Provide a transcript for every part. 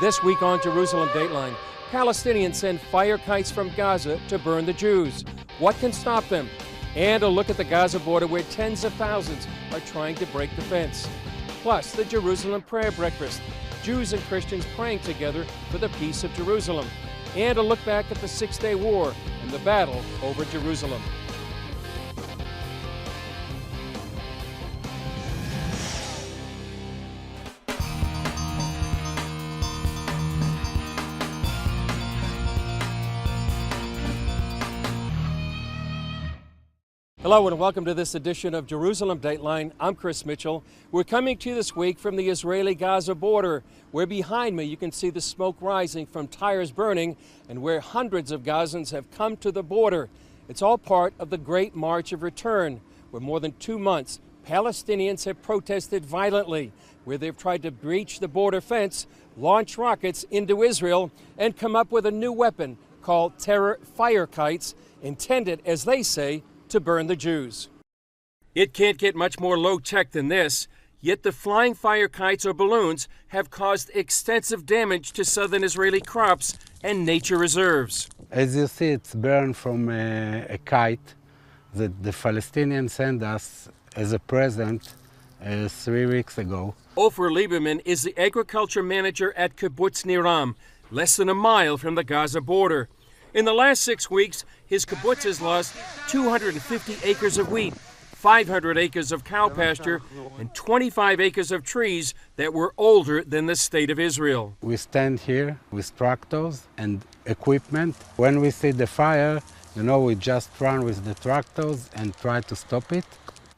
This week on Jerusalem Dateline, Palestinians send fire kites from Gaza to burn the Jews. What can stop them? And a look at the Gaza border where tens of thousands are trying to break the fence. Plus, the Jerusalem prayer breakfast, Jews and Christians praying together for the peace of Jerusalem. And a look back at the Six-Day War and the battle over Jerusalem. Hello and welcome to this edition of Jerusalem Dateline. I'm Chris Mitchell. We're coming to you this week from the Israeli-Gaza border, where behind me you can see the smoke rising from tires burning and where hundreds of Gazans have come to the border. It's all part of the Great March of Return, where more than 2 months Palestinians have protested violently, where they've tried to breach the border fence, launch rockets into Israel, and come up with a new weapon called terror fire kites, intended, as they say, to burn the Jews. It can't get much more low-tech than this, yet the flying fire kites or balloons have caused extensive damage to southern Israeli crops and nature reserves. As you see, it's burned from a kite that the Palestinians sent us as a present 3 weeks ago. Ofer Lieberman is the agriculture manager at Kibbutz Niram, less than a mile from the Gaza border. In the last 6 weeks, his kibbutz has lost 250 acres of wheat, 500 acres of cow pasture, and 25 acres of trees that were older than the state of Israel. We stand here with tractors and equipment. When we see the fire, we just run with the tractors and try to stop it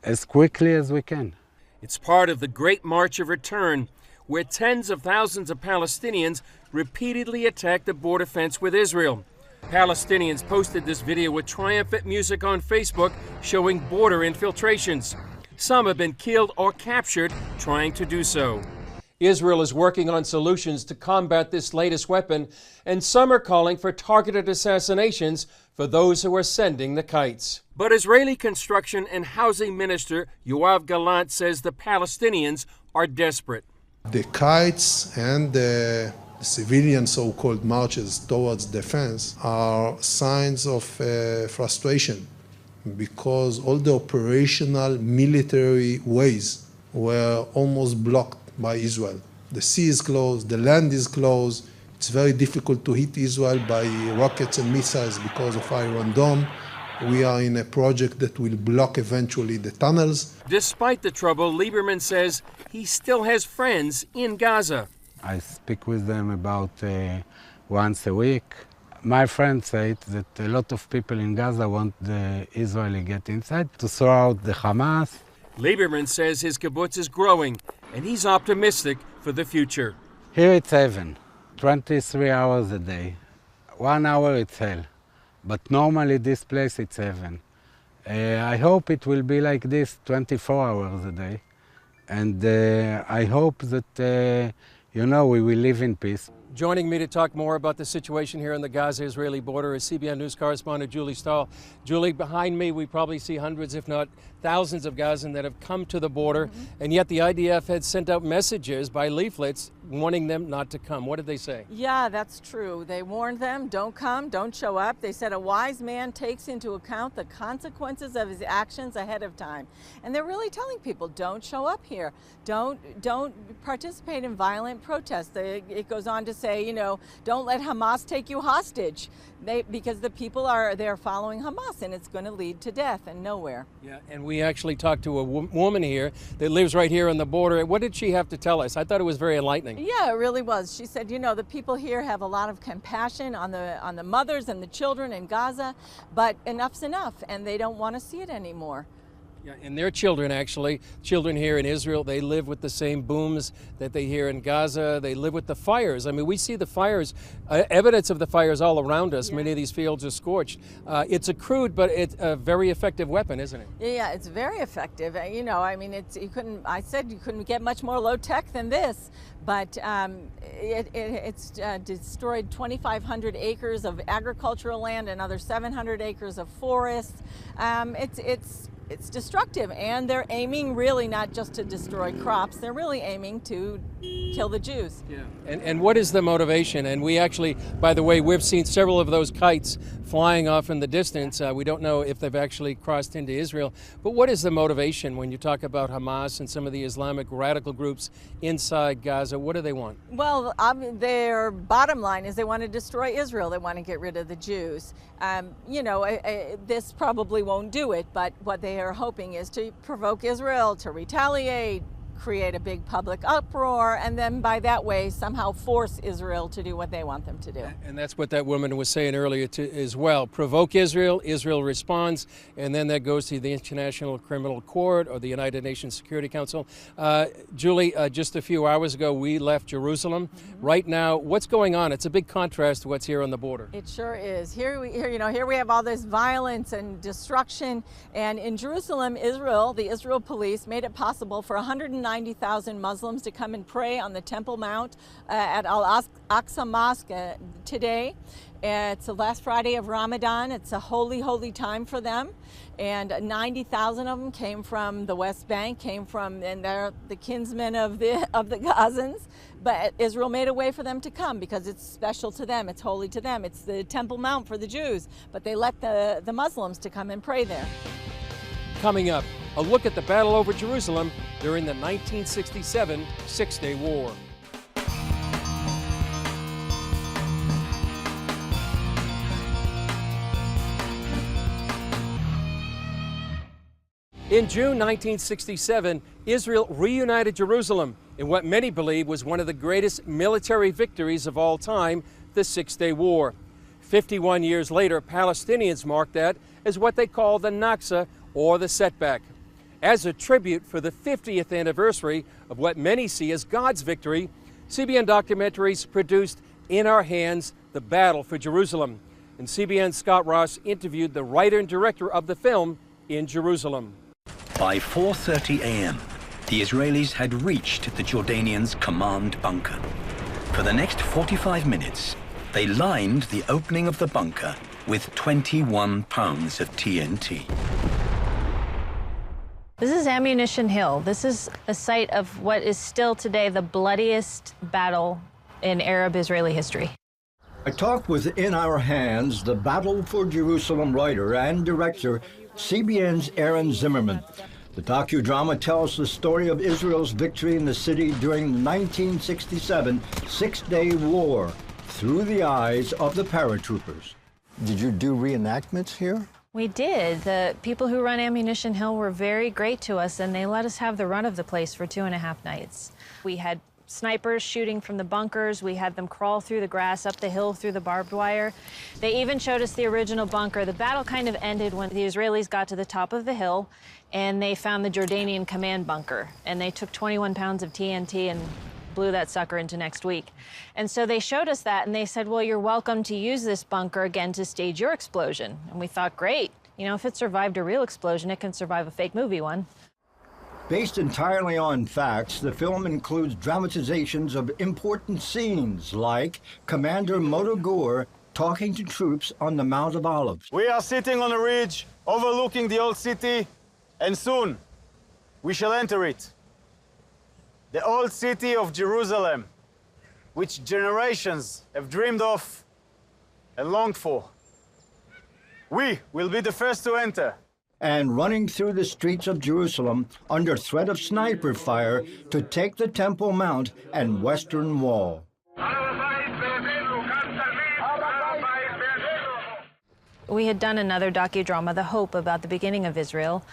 as quickly as we can. It's part of the Great March of Return, where tens of thousands of Palestinians repeatedly attack the border fence with Israel. Palestinians posted this video with triumphant music on Facebook showing border infiltrations. Some have been killed or captured trying to do so. Israel is working on solutions to combat this latest weapon, and some are calling for targeted assassinations for those who are sending the kites. But Israeli construction and housing minister Yoav Gallant says the Palestinians are desperate. The kites and the civilian so-called marches towards defense are signs of frustration because all the operational military ways were almost blocked by Israel. The sea is closed, the land is closed. It's very difficult to hit Israel by rockets and missiles because of Iron Dome. We are in a project that will block eventually the tunnels. Despite the trouble, Lieberman says he still has friends in Gaza. I speak with them about once a week. My friends say that a lot of people in Gaza want the Israeli get inside to throw out the Hamas. Lieberman says his kibbutz is growing, and he's optimistic for the future. Here it's heaven, 23 hours a day. 1 hour it's hell, but normally this place it's heaven. I hope it will be like this 24 hours a day, and I hope that we will live in peace. Joining me to talk more about the situation here on the Gaza-Israeli border is CBN News correspondent Julie Stahl. Julie, behind me we probably see hundreds, if not thousands of Gazans that have come to the border, and yet the IDF had sent out messages by leaflets warning them not to come. What did they say? Yeah, that's true. They warned them, don't come, don't show up. They said a wise man takes into account the consequences of his actions ahead of time. And they're really telling people, don't show up here. Don't participate in violent protests. It goes on to say, don't let Hamas take you hostage. Because the people they're following Hamas, and it's going to lead to death and nowhere. Yeah, and we actually talked to a woman here that lives right here on the border. What did she have to tell us? I thought it was very enlightening. Yeah, it really was. She said, the people here have a lot of compassion on the mothers and the children in Gaza, but enough's enough, and they don't want to see it anymore. Yeah, and their children, actually, children here in Israel, they live with the same booms that they hear in Gaza. They live with the fires. I mean, we see the fires, evidence of the fires all around us. Yeah. Many of these fields are scorched. It's a crude, but it's a very effective weapon, isn't it? Yeah, it's very effective. I said you couldn't get much more low tech than this, but it's destroyed 2,500 acres of agricultural land, another 700 acres of forest. It's destructive, and they're aiming really not just to destroy crops, they're really aiming to kill the Jews. Yeah. And what is the motivation? And we actually, by the way, we've seen several of those kites flying off in the distance. We don't know if they've actually crossed into Israel. But what is the motivation when you talk about Hamas and some of the Islamic radical groups inside Gaza? What do they want? Well, their bottom line is they want to destroy Israel. They want to get rid of the Jews. This probably won't do it, but what they are hoping is to provoke Israel to retaliate, create a big public uproar, and then by that way somehow force Israel to do what they want them to do. And that's what that woman was saying earlier as well. Provoke Israel, Israel responds, and then that goes to the International Criminal Court or the United Nations Security Council. Julie, just a few hours ago we left Jerusalem. Mm-hmm. Right now, what's going on? It's a big contrast to what's here on the border. It sure is. Here we have all this violence and destruction, and in Jerusalem, the Israel police made it possible for 190,000 Muslims to come and pray on the Temple Mount at Al-Aqsa Mosque today. It's the last Friday of Ramadan. It's a holy, holy time for them. And 90,000 of them came from the West Bank, and they're the kinsmen of the Gazans. But Israel made a way for them to come because it's special to them. It's holy to them. It's the Temple Mount for the Jews. But they let the Muslims to come and pray there. Coming up, a look at the battle over Jerusalem during the 1967 Six-Day War. In June 1967, Israel reunited Jerusalem in what many believe was one of the greatest military victories of all time, the Six-Day War. 51 years later, Palestinians mark that as what they call the Nakba, or the setback. As a tribute for the 50th anniversary of what many see as God's victory, CBN Documentaries produced In Our Hands, The Battle for Jerusalem. And CBN's Scott Ross interviewed the writer and director of the film in Jerusalem. By 4:30 a.m., the Israelis had reached the Jordanians' command bunker. For the next 45 minutes, they lined the opening of the bunker with 21 pounds of TNT. This is Ammunition Hill. This is a site of what is still today the bloodiest battle in Arab-Israeli history. I talked with In Our Hands, the Battle for Jerusalem writer and director, CBN's Aaron Zimmerman. The docudrama tells the story of Israel's victory in the city during the 1967 Six-Day War through the eyes of the paratroopers. Did you do reenactments here? We did. The people who run Ammunition Hill were very great to us, and they let us have the run of the place for 2.5 nights. We had snipers shooting from the bunkers. We had them crawl through the grass, up the hill, through the barbed wire. They even showed us the original bunker. The battle kind of ended when the Israelis got to the top of the hill, and they found the Jordanian command bunker. And they took 21 pounds of TNT and blew that sucker into next week. And so they showed us that, and they said, well, you're welcome to use this bunker again to stage your explosion. And we thought, great. You know, if it survived a real explosion, it can survive a fake movie one. Based entirely on facts, the film includes dramatizations of important scenes like Commander Motogur talking to troops on the Mount of Olives. We are sitting on a ridge overlooking the old city, and soon we shall enter it. The old city of Jerusalem, which generations have dreamed of and longed for. We will be the first to enter. And running through the streets of Jerusalem under threat of sniper fire to take the Temple Mount and Western Wall. We had done another docudrama, The Hope, about the beginning of Israel.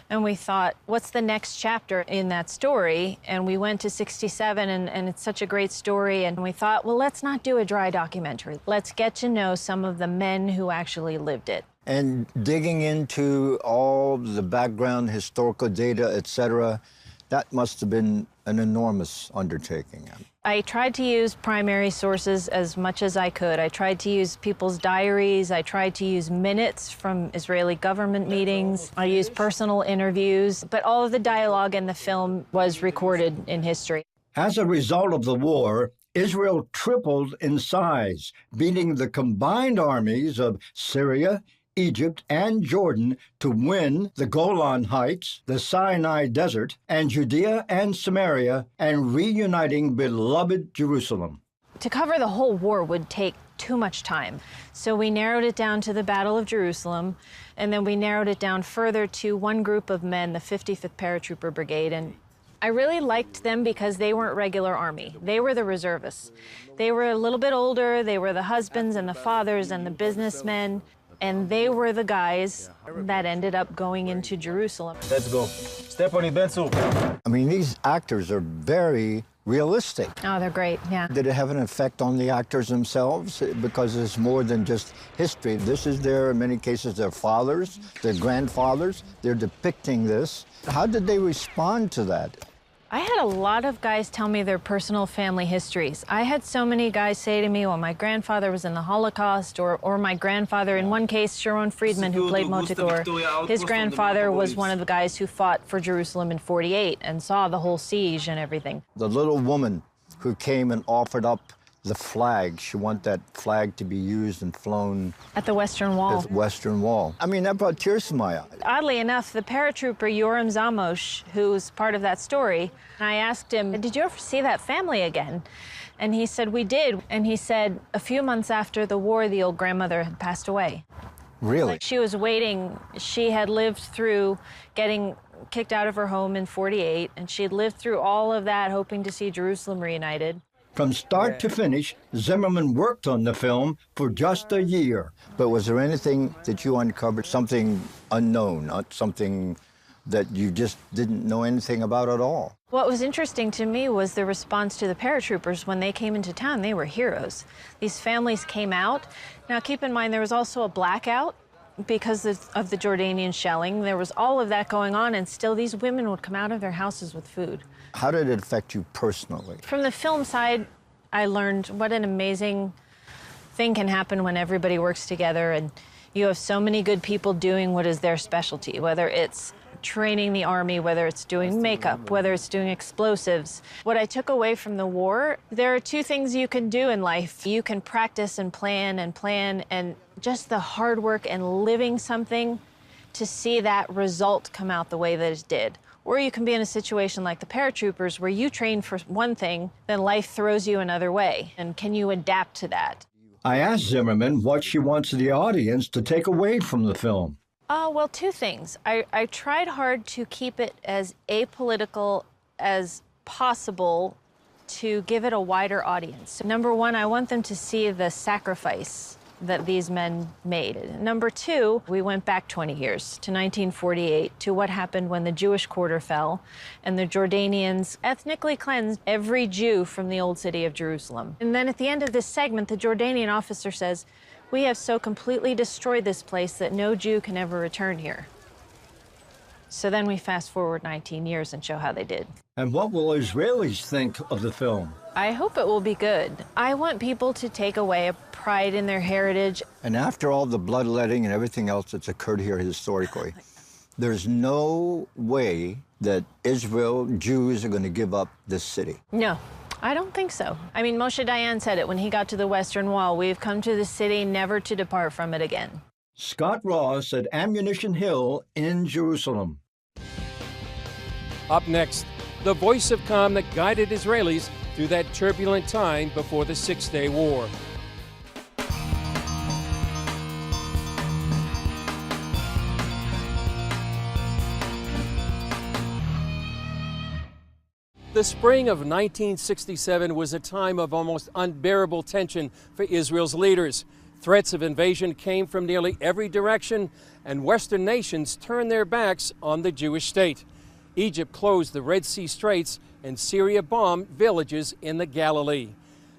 And we thought, what's the next chapter in that story? And we went to 67, and it's such a great story. And we thought, well, let's not do a dry documentary. Let's get to know some of the men who actually lived it. And digging into all the background, historical data, etc., that must have been an enormous undertaking. I tried to use primary sources as much as I could. I tried to use people's diaries. I tried to use minutes from Israeli government meetings. I used personal interviews, but all of the dialogue in the film was recorded in history. As a result of the war, Israel tripled in size, beating the combined armies of Syria, Egypt, and Jordan to win the Golan Heights, the Sinai Desert, and Judea and Samaria, and reuniting beloved Jerusalem. To cover the whole war would take too much time. So we narrowed it down to the Battle of Jerusalem, and then we narrowed it down further to one group of men, the 55th Paratrooper Brigade. And I really liked them because they weren't regular Army. They were the reservists. They were a little bit older. They were the husbands and the fathers and the businessmen. And they were the guys that ended up going into Jerusalem. Let's go. Step on it, Bensu. I mean, these actors are very realistic. Oh, they're great, yeah. Did it have an effect on the actors themselves? Because it's more than just history. This is in many cases, their fathers, their grandfathers. They're depicting this. How did they respond to that? I had a lot of guys tell me their personal family histories. I had so many guys say to me, well, my grandfather was in the Holocaust, or my grandfather, in one case, Sharon Friedman, who played Motigor, his grandfather was one of the guys who fought for Jerusalem in '48 and saw the whole siege and everything. The little woman who came and offered up the flag, she wanted that flag to be used and flown at the Western Wall. At the Western Wall. I mean, that brought tears to my eyes. Oddly enough, the paratrooper Yoram Zamosh, who's part of that story, I asked him, did you ever see that family again? And he said, we did. And he said, a few months after the war, the old grandmother had passed away. Really? She was waiting. She had lived through getting kicked out of her home in '48, and she had lived through all of that, hoping to see Jerusalem reunited. From start to finish, Zimmerman worked on the film for just a year. But was there anything that you uncovered, something unknown, not something that you just didn't know anything about at all? What was interesting to me was the response to the paratroopers. When they came into town, they were heroes. These families came out. Now, keep in mind, there was also a blackout because of the Jordanian shelling. There was all of that going on, and still these women would come out of their houses with food. How did it affect you personally? From the film side, I learned what an amazing thing can happen when everybody works together and you have so many good people doing what is their specialty, whether it's training the Army, whether it's doing makeup, whether it's doing explosives. What I took away from the war, there are two things you can do in life. You can practice and plan, and just the hard work and living something to see that result come out the way that it did. Or you can be in a situation like the paratroopers where you train for one thing, then life throws you another way. And can you adapt to that? I asked Zimmerman what she wants the audience to take away from the film. Well, two things. I tried hard to keep it as apolitical as possible to give it a wider audience. Number one, I want them to see the sacrifice that these men made. Number two, we went back 20 years to 1948 to what happened when the Jewish quarter fell and the Jordanians ethnically cleansed every Jew from the old city of Jerusalem. And then at the end of this segment, the Jordanian officer says, we have so completely destroyed this place that no Jew can ever return here. So then we fast forward 19 years and show how they did. And what will Israelis think of the film? I hope it will be good. I want people to take away a pride in their heritage. And after all the bloodletting and everything else that's occurred here historically, there's no way that Israel, Jews are going to give up this city. No, I don't think so. I mean, Moshe Dayan said it when he got to the Western Wall. We've come to the city never to depart from it again. Scott Ross at Ammunition Hill in Jerusalem. Up next, the voice of calm that guided Israelis through that turbulent time before the Six-Day War. The spring of 1967 was a time of almost unbearable tension for Israel's leaders. Threats of invasion came from nearly every direction, and Western nations turned their backs on the Jewish state. Egypt closed the Red Sea Straits, and Syria bombed villages in the Galilee.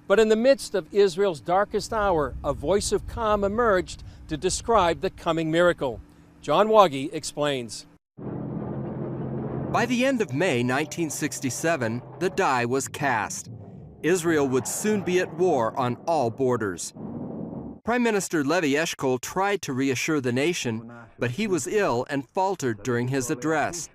But in the midst of Israel's darkest hour, a voice of calm emerged to describe the coming miracle. John Wagi explains. By the end of May 1967, the die was cast. Israel would soon be at war on all borders. Prime Minister Levi Eshkol tried to reassure the nation, but he was ill and faltered during his address.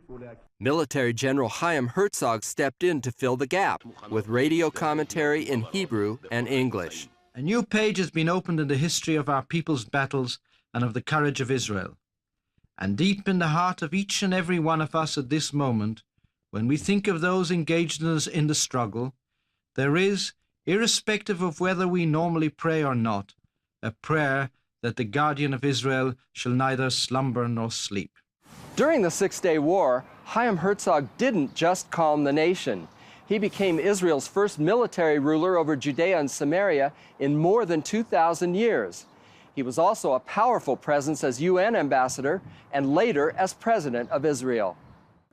Military General Chaim Herzog stepped in to fill the gap with radio commentary in Hebrew and English. A new page has been opened in the history of our people's battles and of the courage of Israel. And deep in the heart of each and every one of us at this moment, when we think of those engaged in the struggle, there is, irrespective of whether we normally pray or not, a prayer that the guardian of Israel shall neither slumber nor sleep. During the Six-Day War, Chaim Herzog didn't just calm the nation. He became Israel's first military ruler over Judea and Samaria in more than 2,000 years. He was also a powerful presence as UN ambassador and later as president of Israel.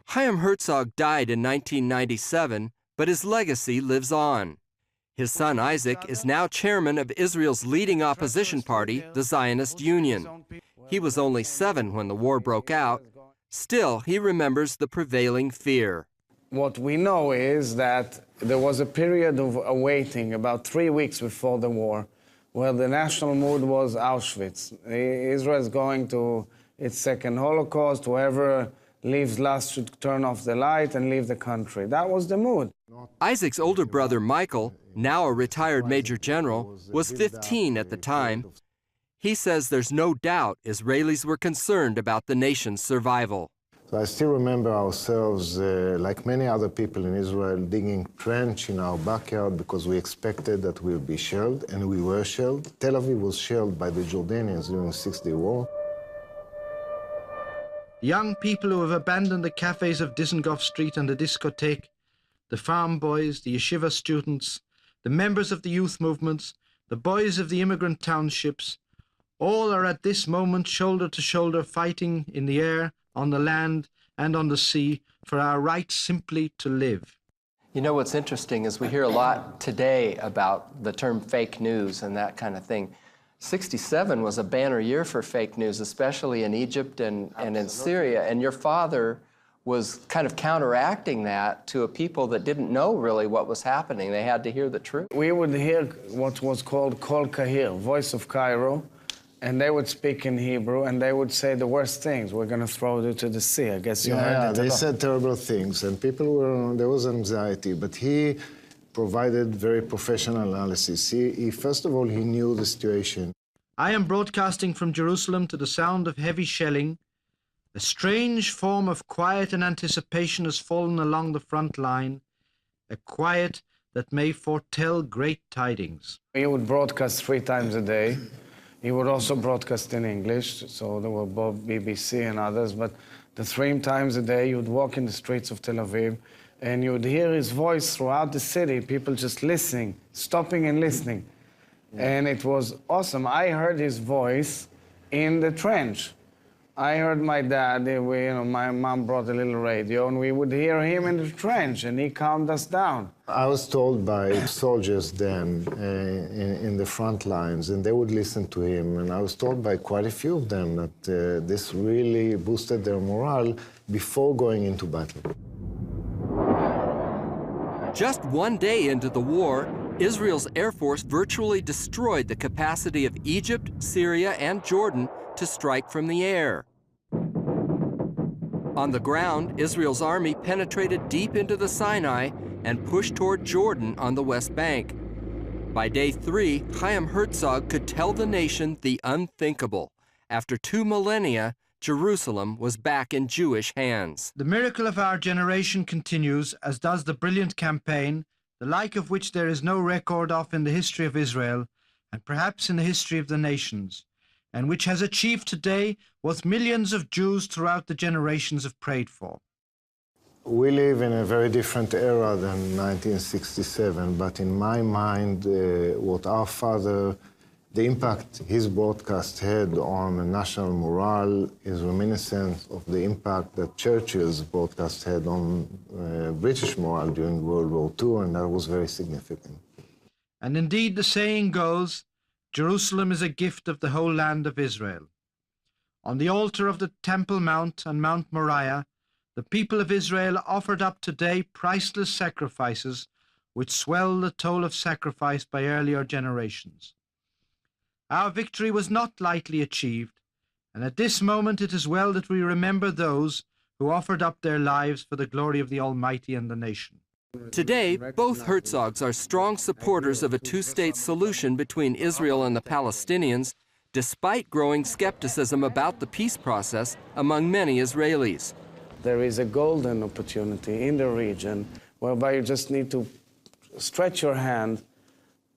Chaim Herzog died in 1997, but his legacy lives on. His son Isaac is now chairman of Israel's leading opposition party, the Zionist Union. He was only 7 when the war broke out. Still, he remembers the prevailing fear. What we know is that there was a period of awaiting about 3 weeks before the war, where the national mood was Auschwitz. Israel is going to its second Holocaust. Whoever leaves last should turn off the light and leave the country. That was the mood. Isaac's older brother, Michael, now a retired major general, was 15 at the time. He says there's no doubt Israelis were concerned about the nation's survival. So I still remember ourselves, like many other people in Israel, digging trench in our backyard because we expected that we'll be shelled, and we were shelled. Tel Aviv was shelled by the Jordanians during the Six-Day War. Young people who have abandoned the cafes of Dizengoff Street and the discotheque, the farm boys, the yeshiva students, the members of the youth movements, the boys of the immigrant townships, all are at this moment shoulder to shoulder fighting in the air, on the land, and on the sea for our right simply to live. You know what's interesting is we hear a lot today about the term fake news and that kind of thing. 67 was a banner year for fake news, especially in Egypt and in Syria, and your father was kind of counteracting that to a people that didn't know really what was happening. They had to hear the truth. We would hear what was called Kol Kahir, voice of Cairo, and they would speak in Hebrew, and they would say the worst things. We're going to throw you to the sea. I guess you heard it. They said terrible things, and people were, there was anxiety, but he provided very professional analysis. He first of all, he knew the situation. I am broadcasting from Jerusalem to the sound of heavy shelling. A strange form of quiet and anticipation has fallen along the front line, a quiet that may foretell great tidings. He would broadcast 3 times a day. He would also broadcast in English, so there were both BBC and others, but the 3 times a day, you would walk in the streets of Tel Aviv, and you would hear his voice throughout the city, people just listening, stopping and listening. And it was awesome. I heard his voice in the trench. I heard my dad, my mom brought a little radio, and we would hear him in the trench, and he calmed us down. I was told by soldiers then in the front lines, and they would listen to him, and I was told by quite a few of them that this really boosted their morale before going into battle. Just 1 day into the war, Israel's Air Force virtually destroyed the capacity of Egypt, Syria, and Jordan to strike from the air. On the ground, Israel's army penetrated deep into the Sinai and pushed toward Jordan on the West Bank. By day 3, Chaim Herzog could tell the nation the unthinkable. After 2 millennia, Jerusalem was back in Jewish hands. The miracle of our generation continues, as does the brilliant campaign, the like of which there is no record of in the history of Israel, and perhaps in the history of the nations, and which has achieved today what millions of Jews throughout the generations have prayed for. We live in a very different era than 1967, but in my mind, what our father, the impact his broadcast had on national morale is reminiscent of the impact that Churchill's broadcast had on British morale during World War II, and that was very significant. And indeed, the saying goes, Jerusalem is a gift of the whole land of Israel. On the altar of the Temple Mount and Mount Moriah, the people of Israel offered up today priceless sacrifices which swell the toll of sacrifice by earlier generations. Our victory was not lightly achieved, and at this moment it is well that we remember those who offered up their lives for the glory of the Almighty and the nation. Today, both Herzogs are strong supporters of a 2-state solution between Israel and the Palestinians, despite growing skepticism about the peace process among many Israelis. There is a golden opportunity in the region whereby you just need to stretch your hand,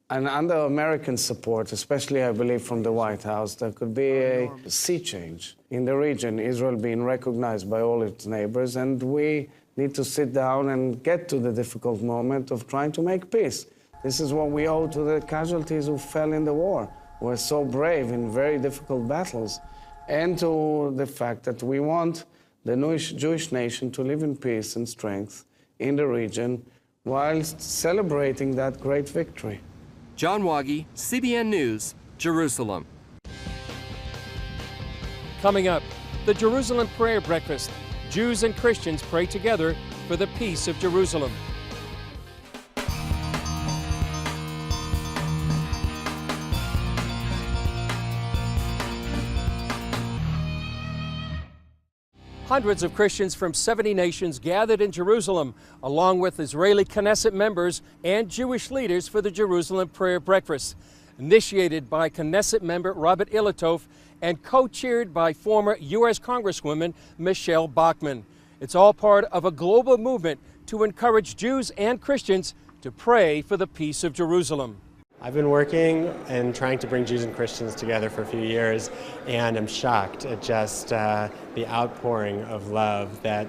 and under American support, especially I believe from the White House, there could be a sea change in the region, Israel being recognized by all its neighbors, and we need to sit down and get to the difficult moment of trying to make peace. This is what we owe to the casualties who fell in the war, who were so brave in very difficult battles, and to the fact that we want the Jewish nation to live in peace and strength in the region whilst celebrating that great victory. John Wagi, CBN News, Jerusalem. Coming up, the Jerusalem Prayer Breakfast. Jews and Christians pray together for the peace of Jerusalem. Hundreds of Christians from 70 nations gathered in Jerusalem, along with Israeli Knesset members and Jewish leaders for the Jerusalem Prayer Breakfast, initiated by Knesset member Robert Ilitov and co-chaired by former U.S. Congresswoman Michelle Bachmann. It's all part of a global movement to encourage Jews and Christians to pray for the peace of Jerusalem. I've been working and trying to bring Jews and Christians together for a few years, and I'm shocked at just the outpouring of love that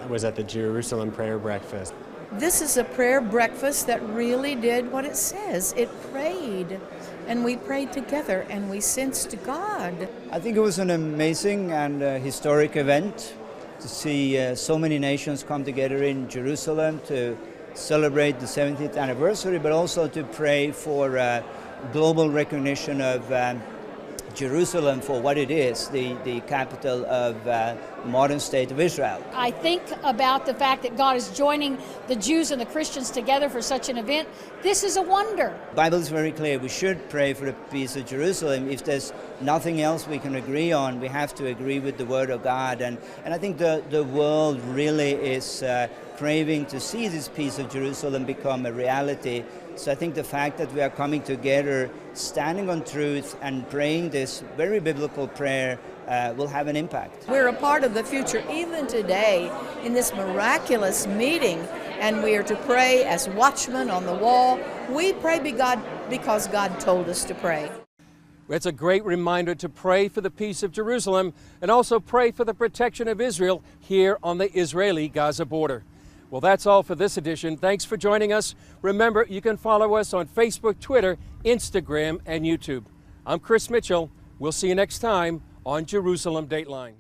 was at the Jerusalem Prayer Breakfast. This is a prayer breakfast that really did what it says. It prayed, and we prayed together, and we sensed God. I think it was an amazing and historic event to see so many nations come together in Jerusalem to celebrate the 70th anniversary, but also to pray for global recognition of Jerusalem for what it is, the capital of modern state of Israel. I think about the fact that God is joining the Jews and the Christians together for such an event. This is a wonder. The Bible is very clear. We should pray for the peace of Jerusalem. If there's nothing else we can agree on, we have to agree with the Word of God. And I think the world really is craving to see this peace of Jerusalem become a reality. So I think the fact that we are coming together, standing on truth and praying this very biblical prayer will have an impact. We're a part of the future even today in this miraculous meeting, and we are to pray as watchmen on the wall. We pray because God told us to pray. It's a great reminder to pray for the peace of Jerusalem and also pray for the protection of Israel here on the Israeli-Gaza border. Well, that's all for this edition. Thanks for joining us. Remember, you can follow us on Facebook, Twitter, Instagram, and YouTube. I'm Chris Mitchell. We'll see you next time on Jerusalem Dateline.